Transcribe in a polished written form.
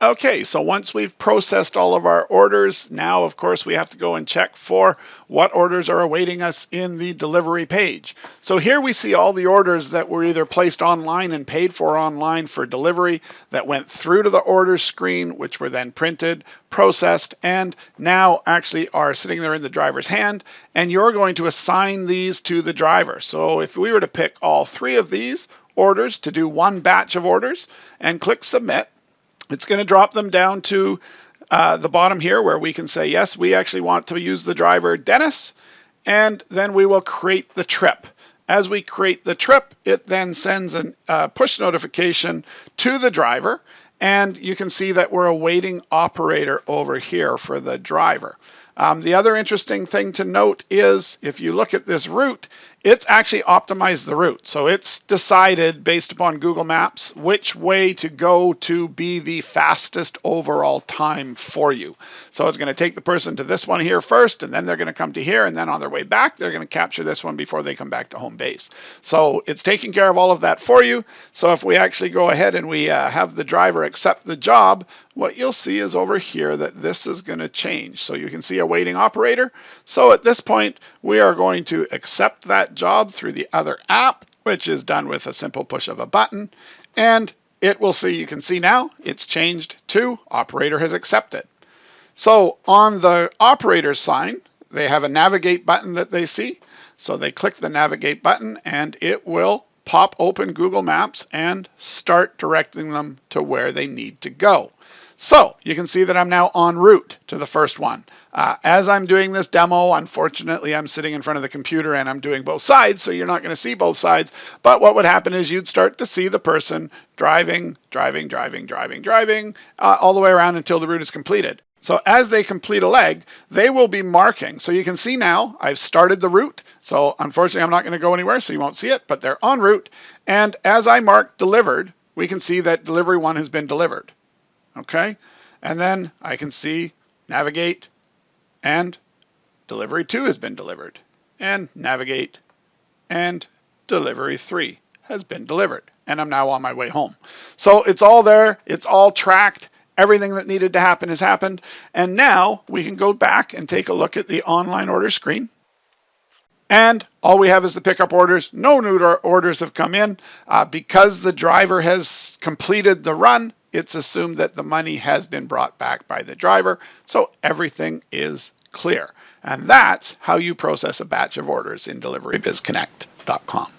Okay, so once we've processed all of our orders, now of course we have to go and check for what orders are awaiting us in the delivery page. So here we see all the orders that were either placed online and paid for online for delivery that went through to the orders screen, which were then printed, processed, and now actually are sitting there in the driver's hand, and you're going to assign these to the driver. So if we were to pick all 3 of these orders to do one batch of orders and click submit, it's going to drop them down to the bottom here where we can say, yes, we actually want to use the driver Dennis, and then we will create the trip. As we create the trip, it then sends a push notification to the driver, and you can see that we're awaiting operator over here for the driver. The other interesting thing to note is if you look at this route, it's actually optimized the route. So it's decided based upon Google Maps which way to go to be the fastest overall time for you. So it's going to take the person to this one here first, and then they're going to come to here, and then on their way back, they're going to capture this one before they come back to home base. So it's taking care of all of that for you. So if we actually go ahead and we have the driver accept the job, what you'll see is over here that this is going to change. So you can see a waiting operator. So at this point, we are going to accept that job through the other app, which is done with a simple push of a button. And it will see, you can see now, it's changed to operator has accepted. So on the operator's sign, they have a navigate button that they see. So they click the navigate button and it will pop open Google Maps and start directing them to where they need to go. So you can see that I'm now en route to the first one. As I'm doing this demo, unfortunately, I'm sitting in front of the computer and I'm doing both sides, so you're not going to see both sides. But what would happen is you'd start to see the person driving, all the way around until the route is completed. So as they complete a leg, they will be marking. So you can see now I've started the route. So unfortunately, I'm not going to go anywhere, so you won't see it, but they're en route. And as I mark delivered, we can see that delivery 1 has been delivered. Okay, and then I can see navigate and delivery 2 has been delivered, and navigate and delivery 3 has been delivered, and I'm now on my way home. So it's all there, it's all tracked, everything that needed to happen has happened, and now we can go back and take a look at the online order screen. And all we have is the pickup orders. No new orders have come in. Because the driver has completed the run, it's assumed that the money has been brought back by the driver. So everything is clear. And that's how you process a batch of orders in DeliveryBizConnect.com.